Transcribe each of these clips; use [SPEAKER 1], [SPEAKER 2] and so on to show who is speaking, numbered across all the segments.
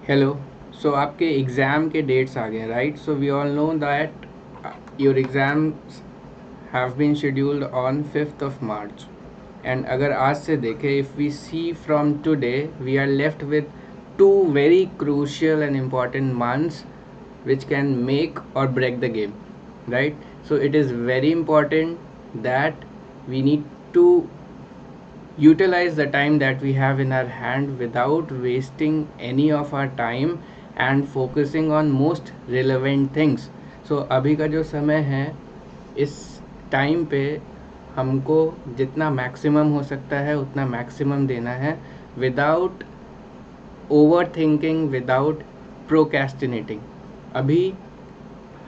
[SPEAKER 1] Hello. सो आपके exam के dates आ गए, right? So we all know that your exams have been scheduled on 5th of March। And अगर आज से देखें, if we see from today, we are left with two very crucial and important months which can make or break the game, right? So it is very important that we need to utilize the time that we have in our hand without wasting any of our time and focusing on most relevant things. So अभी का जो समय है, इस time पे हमको जितना maximum हो सकता है उतना मैक्सिमम देना है, without over thinking, without procrastinating. अभी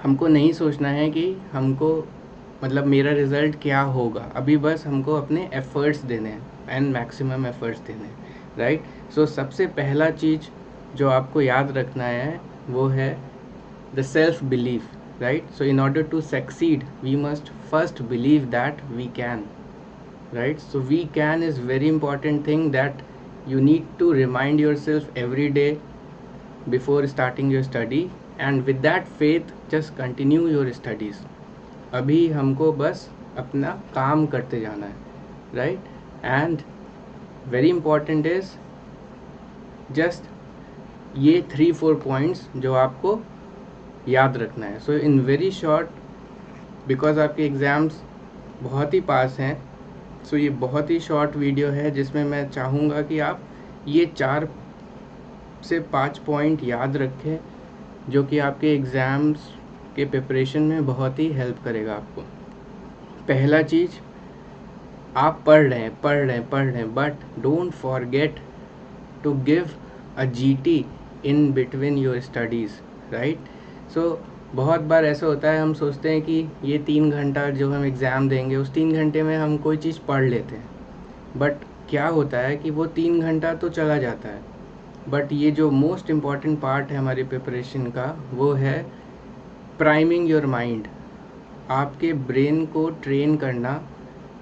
[SPEAKER 1] हमको नहीं सोचना है कि हमको मतलब मेरा रिज़ल्ट क्या होगा, अभी बस हमको अपने एफ़र्ट्स देने हैं एंड मैक्सिमम एफ़र्ट्स देने हैं, राइट? सो सबसे पहला चीज़ जो आपको याद रखना है वो है the self belief, right? So in order to succeed we must first believe that we can, right? So we can is very important thing that you need to remind yourself every day before starting your study, and with that faith just continue your studies. अभी हमको बस अपना काम करते जाना है, right? And very important is just ये 3-4 points जो आपको याद रखना है। सो इन वेरी शॉर्ट, बिकॉज आपके एग्ज़ाम्स बहुत ही पास हैं, सो ये बहुत ही शॉर्ट वीडियो है जिसमें मैं चाहूँगा कि आप ये 4 से 5 पॉइंट याद रखें जो कि आपके एग्ज़ाम्स के प्रिपरेशन में बहुत ही हेल्प करेगा आपको। पहला चीज़, आप पढ़ रहे हैं, but don't forget to give a GT in between your studies, right? So बहुत बार ऐसा होता है, हम सोचते हैं कि ये 3 घंटा जो हम एग्ज़ाम देंगे उस 3 घंटे में हम कोई चीज़ पढ़ लेते हैं, बट क्या होता है कि वो 3 घंटा तो चला जाता है, बट ये जो मोस्ट इम्पॉर्टेंट पार्ट है हमारी प्रिपरेशन का वो है प्राइमिंग योर माइंड। आपके ब्रेन को ट्रेन करना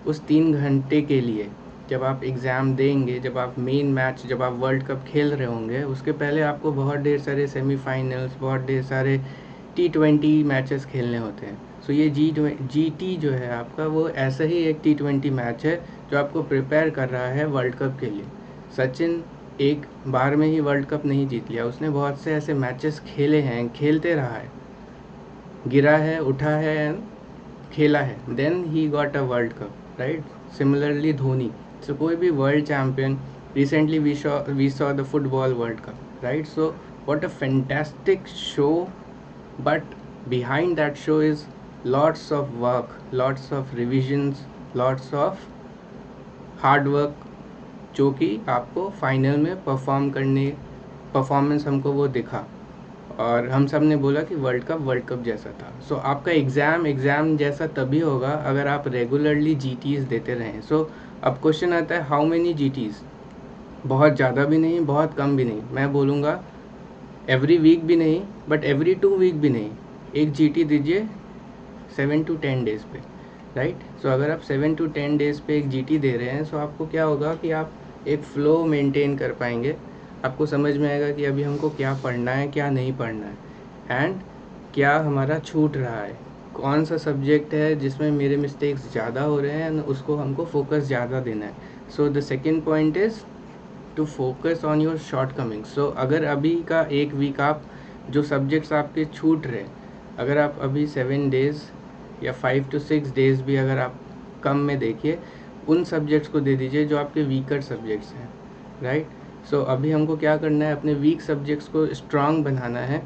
[SPEAKER 1] उस 3 घंटे के लिए, जब आप एग्ज़ाम देंगे, जब आप मेन मैच, जब आप वर्ल्ड कप खेल रहे होंगे, उसके पहले आपको बहुत ढेर सारे सेमीफाइनल्स, बहुत ढेर सारे T20 मैचेस खेलने होते हैं। सो ये GT जो है आपका, वो ऐसा ही एक T20 मैच है जो आपको प्रिपेयर कर रहा है वर्ल्ड कप के लिए। सचिन एक बार में ही वर्ल्ड कप नहीं जीत लिया, उसने बहुत से ऐसे मैचेस खेले हैं, खेलते रहा है, गिरा है, उठा है एंड खेला है, then he got a world cup, right? Similarly Dhoni. So कोई भी world champion, recently we saw the football world cup, right? So what a fantastic show, but behind that show is lots of work, lots of revisions, lots of hard work, जो कि आपको final में performance हमको वो दिखा, और हम सब ने बोला कि वर्ल्ड कप जैसा था। सो आपका एग्ज़ाम जैसा तभी होगा अगर आप रेगुलरली GTs देते रहें। सो अब क्वेश्चन आता है, हाउ मेनी GTs? बहुत ज़्यादा भी नहीं, बहुत कम भी नहीं, मैं बोलूँगा एवरी वीक भी नहीं, बट एवरी 2 वीक भी नहीं, एक GT दीजिए 7 to 10 डेज़ पे, राइट? सो अगर आप 7 to 10 डेज़ पे एक GT दे रहे हैं, सो आपको क्या होगा कि आप एक फ़्लो मेंटेन कर पाएंगे, आपको समझ में आएगा कि अभी हमको क्या पढ़ना है, क्या नहीं पढ़ना है, एंड क्या हमारा छूट रहा है, कौन सा सब्जेक्ट है जिसमें मेरे मिस्टेक्स ज़्यादा हो रहे हैं, उसको हमको फोकस ज़्यादा देना है। So the second point is to focus on your shortcomings. So अगर अभी का एक वीक आप जो सब्जेक्ट्स आपके छूट रहे, अगर आप अभी 7 डेज़ या 5 to 6 डेज़ भी अगर आप कम में देखिए, उन सब्जेक्ट्स को दे दीजिए जो आपके वीकर सब्जेक्ट्स हैं, राइट? सो अभी हमको क्या करना है, अपने वीक सब्जेक्ट्स को स्ट्रांग बनाना है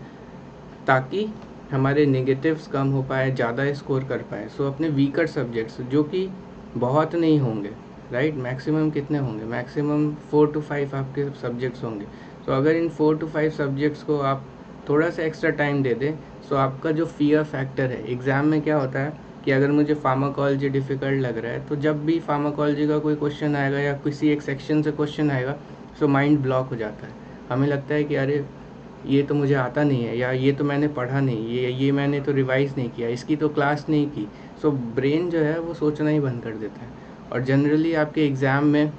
[SPEAKER 1] ताकि हमारे नेगेटिव्स कम हो पाए, ज़्यादा स्कोर कर पाए। सो अपने वीकर सब्जेक्ट्स जो कि बहुत नहीं होंगे, राइट? मैक्सिमम कितने होंगे? मैक्सिमम 4 to 5 आपके सब्जेक्ट्स होंगे। सो अगर इन 4 to 5 सब्जेक्ट्स को आप थोड़ा सा एक्स्ट्रा टाइम दे दें, सो आपका जो फियर फैक्टर है, एग्ज़ाम में क्या होता है कि अगर मुझे फार्माकोलॉजी डिफ़िकल्ट लग रहा है, तो जब भी फार्माकोलॉजी का कोई क्वेश्चन आएगा या किसी एक सेक्शन से क्वेश्चन आएगा, सो माइंड ब्लॉक हो जाता है। हमें लगता है कि अरे ये तो मुझे आता नहीं है, या ये तो मैंने पढ़ा नहीं, ये मैंने तो रिवाइज़ नहीं किया, इसकी तो क्लास नहीं की। सो ब्रेन जो है वो सोचना ही बंद कर देता है, और जनरली आपके एग्ज़ाम में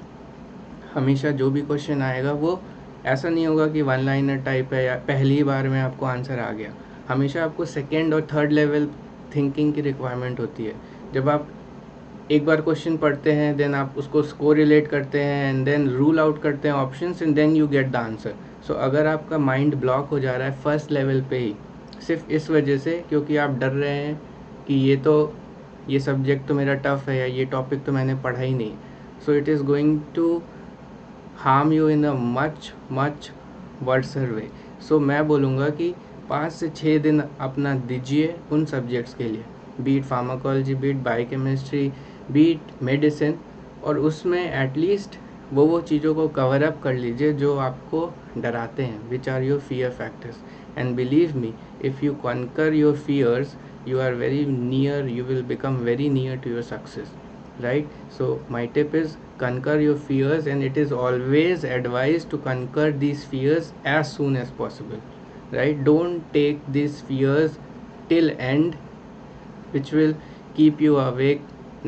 [SPEAKER 1] हमेशा जो भी क्वेश्चन आएगा वो ऐसा नहीं होगा कि वन लाइनर टाइप है या पहली बार में आपको आंसर आ गया। हमेशा आपको सेकेंड और थर्ड लेवल थिंकिंग की रिक्वायरमेंट होती है। जब आप एक बार क्वेश्चन पढ़ते हैं, देन आप उसको स्कोर रिलेट करते हैं एंड देन रूल आउट करते हैं options and then you get the answer. So अगर आपका माइंड ब्लॉक हो जा रहा है फर्स्ट लेवल पे ही, सिर्फ इस वजह से क्योंकि आप डर रहे हैं कि ये सब्जेक्ट तो मेरा टफ है या ये टॉपिक तो मैंने पढ़ा ही नहीं, so it is going to harm you in a much much worser way. So मैं बोलूँगा कि 5 से 6 दिन अपना दीजिए उन सब्जेक्ट्स के लिए, beat pharmacology, beat biochemistry, beat medicine, और उसमें एटलीस्ट वो चीज़ों को कवर अप कर लीजिए जो आपको डराते हैं, which are your fear factors. And believe me, if you conquer your fears, you are very near, you will become very near to your success, right? So my tip is conquer your fears, and it is always advised to conquer these fears as soon as possible, right? Don't take these fears till end, which will keep you awake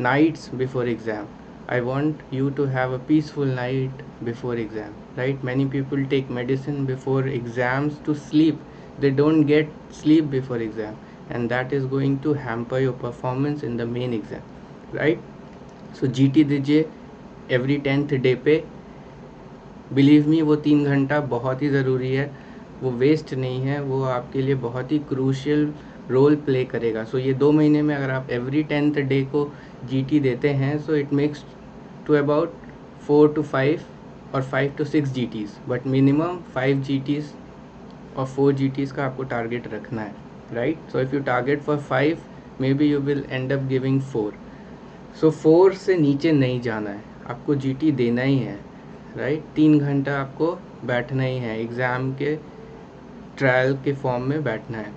[SPEAKER 1] nights before exam. I want you to have a peaceful night before exam, right? Many people take medicine before exams to sleep. They don't get sleep before exam, and that is going to hamper your performance in the main exam, right? So GT दीजिए every 10th day पे। Believe me, वो 3 घंटा बहुत ही ज़रूरी है, वो waste नहीं है, वो आपके लिए बहुत ही क्रूशियल रोल प्ले करेगा। सो ये 2 महीने में अगर आप एवरी 10th डे को GT देते हैं, so it makes to about 4 to 5 और 5 to 6 GTs, but minimum 5 GTs और 4 GTs का आपको टारगेट रखना है, right? So if you target for 5, may be you will and up giving 4। सो 4 से नीचे नहीं जाना है, आपको GT देना ही है, राइट? 3 घंटा आपको बैठना ही है, एग्ज़ाम के ट्रायल के फॉर्म में बैठना है।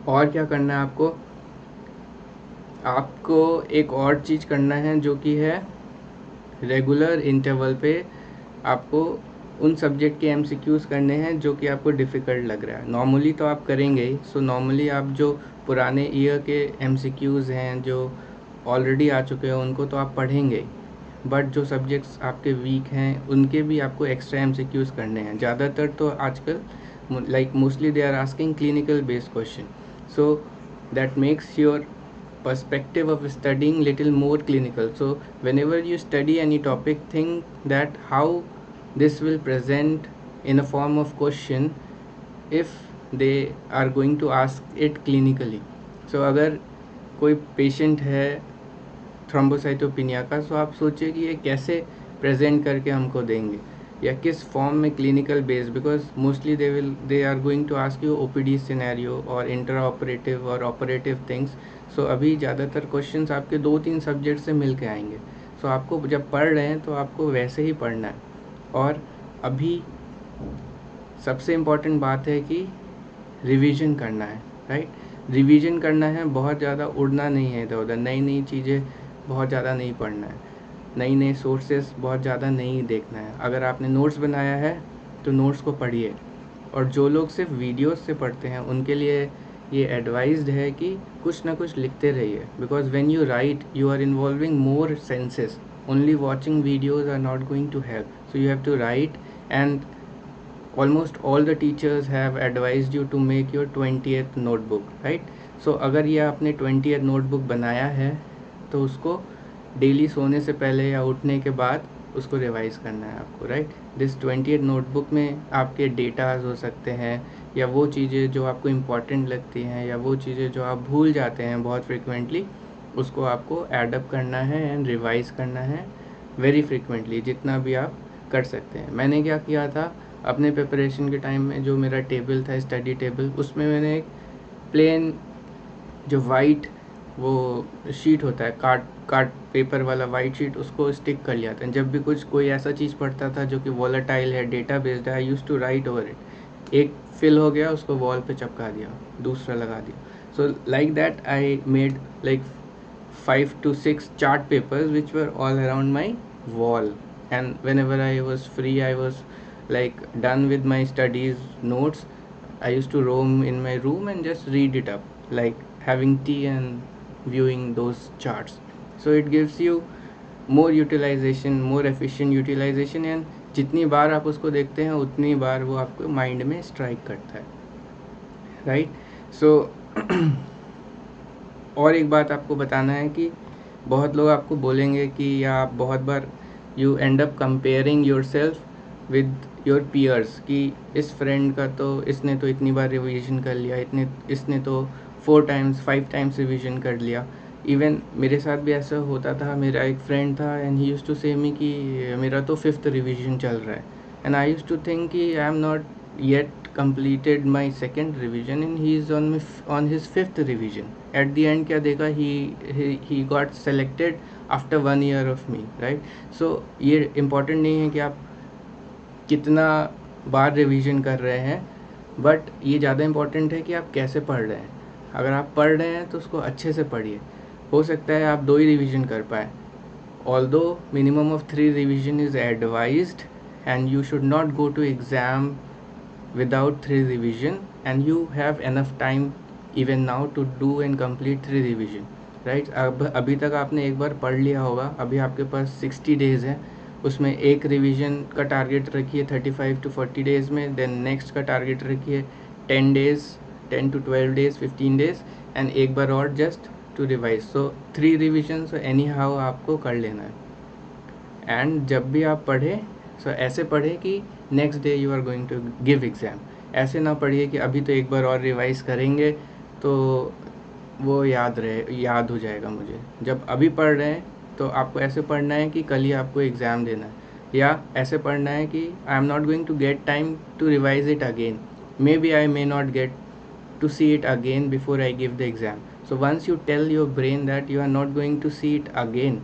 [SPEAKER 1] और क्या करना है आपको? आपको एक और चीज़ करना है जो कि है रेगुलर इंटरवल पे आपको उन सब्जेक्ट के MCQs करने हैं जो कि आपको डिफ़िकल्ट लग रहा है। नॉर्मली तो आप करेंगे ही, सो नॉर्मली आप जो पुराने ईयर के MCQs हैं जो ऑलरेडी आ चुके हैं उनको तो आप पढ़ेंगे ही, बट जो सब्जेक्ट्स आपके वीक हैं उनके भी आपको एक्स्ट्रा MCQs करने हैं। ज़्यादातर तो आजकल like mostly they are asking clinical based question, so that makes your perspective of studying little more clinical. So whenever you study any topic, think that how this will present in a form of question if they are going to ask it clinically. So अगर कोई patient है thrombocytopenia का, सो आप सोचिए कि ये कैसे present करके हमको देंगे या किस फॉर्म में clinical based, because mostly they are going to ask you OPD scenario और इंटर ऑपरेटिव और ऑपरेटिव थिंग्स। सो अभी ज़्यादातर क्वेश्चंस आपके 2-3 सब्जेक्ट से मिल के आएंगे। सो आपको जब पढ़ रहे हैं तो आपको वैसे ही पढ़ना है। और अभी सबसे इम्पॉर्टेंट बात है कि रिवीजन करना है, राइट? रिवीजन करना है, बहुत ज़्यादा उड़ना नहीं है इधर उधर, नई नई चीज़ें बहुत ज़्यादा नहीं पढ़ना है, नई नई सोर्सेस बहुत ज़्यादा नहीं देखना है। अगर आपने नोट्स बनाया है तो नोट्स को पढ़िए, और जो लोग सिर्फ वीडियोस से पढ़ते हैं उनके लिए ये एडवाइज्ड है कि कुछ ना कुछ लिखते रहिए, because when you write you are involving more senses, only watching videos are not going to help, so you have to write. And almost all the teachers have advised you to make your 20th notebook, right? So अगर ये आपने 20th notebook बनाया है तो उसको daily सोने से पहले या उठने के बाद उसको रिवाइज करना है आपको, राइट? दिस 20th नोटबुक में आपके डेटाज हो सकते हैं या वो चीज़ें जो आपको इम्पॉर्टेंट लगती हैं या वो चीज़ें जो आप भूल जाते हैं बहुत फ्रिक्वेंटली, उसको आपको एडअप करना है एंड रिवाइज करना है वेरी फ्रिक्वेंटली, जितना भी आप कर सकते हैं। मैंने क्या किया था अपने प्रिपरेशन के टाइम में, जो मेरा टेबल था स्टडी टेबल, उसमें मैंने एक प्लेन जो वाइट वो शीट होता है, कार्ड पेपर वाला वाइट शीट, उसको स्टिक कर लिया था। जब भी कोई ऐसा चीज़ पढ़ता था जो कि वॉलेटाइल है, डेटा बेस्ड है, I use to write over it. एक फिल हो गया, उसको वॉल पे चिपका दिया, दूसरा लगा दिया। So like that I made like 5 to 6 chart papers which were all around my wall, and whenever I was free, I was like done with my studies notes, I used to roam in my room and just read it up, like having tea and viewing those charts. So it gives you more utilization, more efficient utilization, and जितनी बार आप उसको देखते हैं उतनी बार वो आपको mind में strike करता है, राइट। सो और एक बात आपको बताना है कि बहुत लोग आपको बोलेंगे कि या आप बहुत बार you end up comparing yourself with your peers कि इस फ्रेंड का तो इसने तो इतनी बार रिवीजन कर लिया, इसने तो 4 टाइम्स 5 टाइम्स रिवीजन कर लिया। इवन मेरे साथ भी ऐसा होता था। मेरा एक फ्रेंड था एंड ही यूज्ड टू से मी कि मेरा तो 5th रिवीजन चल रहा है, and I used to think कि I am not yet completed my second revision and he is on his 5th revision. At the end क्या देखा, he got selected after 1 year of me, right? So ये important नहीं है कि आप कितना बार revision कर रहे हैं, बट ये ज़्यादा इम्पोर्टेंट है कि आप कैसे पढ़ रहे हैं। अगर आप पढ़ रहे हैं तो उसको अच्छे से पढ़िए। हो सकता है आप 2 ही रिवीजन कर पाए, although minimum of 3 revision is advised and you should not go to exam without 3 revision, and you have enough time even now to do and complete 3 revision, right? अब अभी तक आपने एक बार पढ़ लिया होगा, अभी आपके पास 60 डेज़ है, उसमें एक रिवीजन का टारगेट रखिए 35 to 40 डेज़ में, देन नेक्स्ट का टारगेट रखिए 10 days, 10 to 12 days, 15 days, and एक बार और just to revise. So 3 revision anyhow आपको कर लेना है। एंड जब भी आप पढ़ें सो ऐसे पढ़ें कि next day you are going to give exam. ऐसे ना पढ़िए कि अभी तो एक बार और रिवाइज करेंगे तो वो याद हो जाएगा मुझे। जब अभी पढ़ रहे हैं तो आपको ऐसे पढ़ना है कि कल ही आपको एग्ज़ाम देना है, या ऐसे पढ़ना है कि I am not going to get time to revise it again, maybe I may not get to see it again before I give the exam. So once you tell your brain that you are not going to see it again,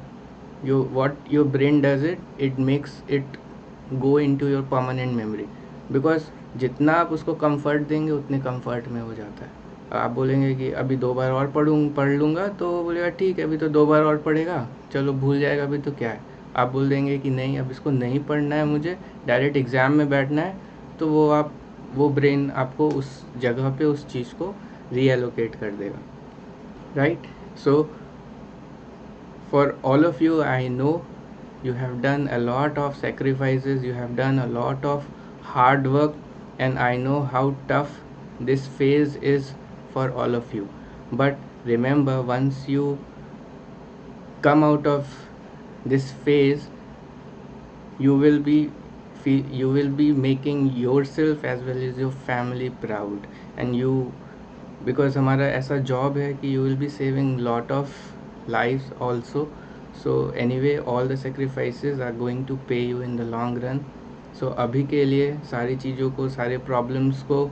[SPEAKER 1] what your brain does, it makes it go into your permanent memory, because जितना आप उसको comfort देंगे उतने comfort में हो जाता है। आप बोलेंगे कि अभी 2 बार और पढ़ लूँगा, तो वो बोलेगा ठीक है अभी तो 2 बार और पढ़ेगा, चलो भूल जाएगा अभी तो क्या है। आप बोल देंगे कि नहीं अब इसको नहीं पढ़ना है, मुझे डायरेक्ट एग्ज़ाम में बैठना है, तो वो ब्रेन आपको उस जगह पे उस चीज़ को रीएलोकेट कर देगा, right. So for all of you, I know you have done a lot of sacrifices, you have done a lot of hard work, and I know how tough this phase is for all of you. But remember, once you come out of this phase, you will be you will be making yourself as well as your family proud, and you, because हमारा ऐसा job है कि you will be saving lot of lives also. So anyway, all the sacrifices are going to pay you in the long run. So अभी के लिए सारी चीज़ों को, सारे प्रॉब्लम्स को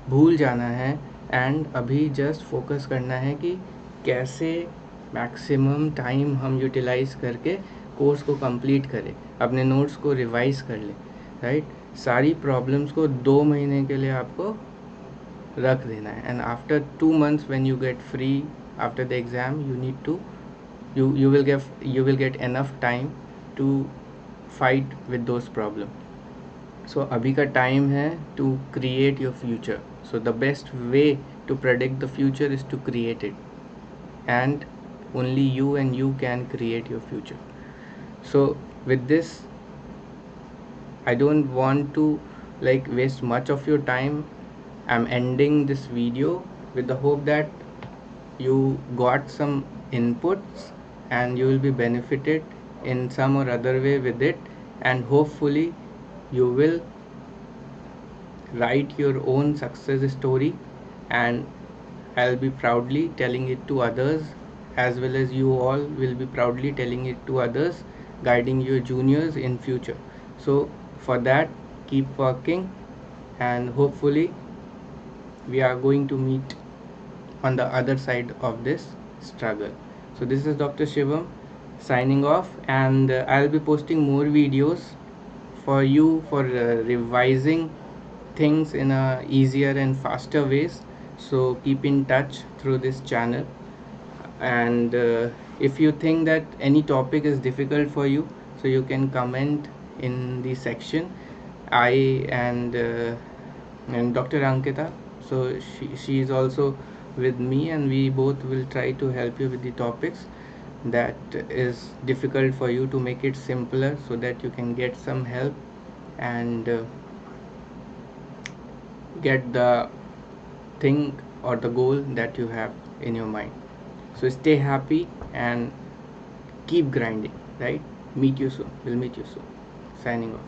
[SPEAKER 1] भूल जाना है, एंड अभी जस्ट फोकस करना है कि कैसे मैक्सिमम टाइम हम यूटिलाइज करके कोर्स को कंप्लीट करें, अपने नोट्स को रिवाइज कर लें, राइट। सारी प्रॉब्लम्स को 2 महीने के लिए आपको रख देना है, and after 2 months when you get free after the exam, you need to you will get enough time to fight with those problems. So अभी का टाइम है to create your future. So the best way to predict the future is to create it, and only you and you can create your future. So with this, I don't want to like waste much of your time. I'm ending this video with the hope that you got some inputs and you will be benefited in some or other way with it, and hopefully you will write your own success story, and I'll be proudly telling it to others, as well as you all will be proudly telling it to others, guiding your juniors in future. So for that, keep working, and hopefully we are going to meet on the other side of this struggle. So this is Dr. Shivam signing off, and I'll be posting more videos for you for revising things in a easier and faster ways. So keep in touch through this channel, and if you think that any topic is difficult for you, so you can comment in the section. I and Dr. Ankita, so she is also with me, and we both will try to help you with the topics that is difficult for you, to make it simpler so that you can get some help and get the thing or the goal that you have in your mind. So stay happy and keep grinding, right? Meet you soon. We'll meet you soon. Signing off.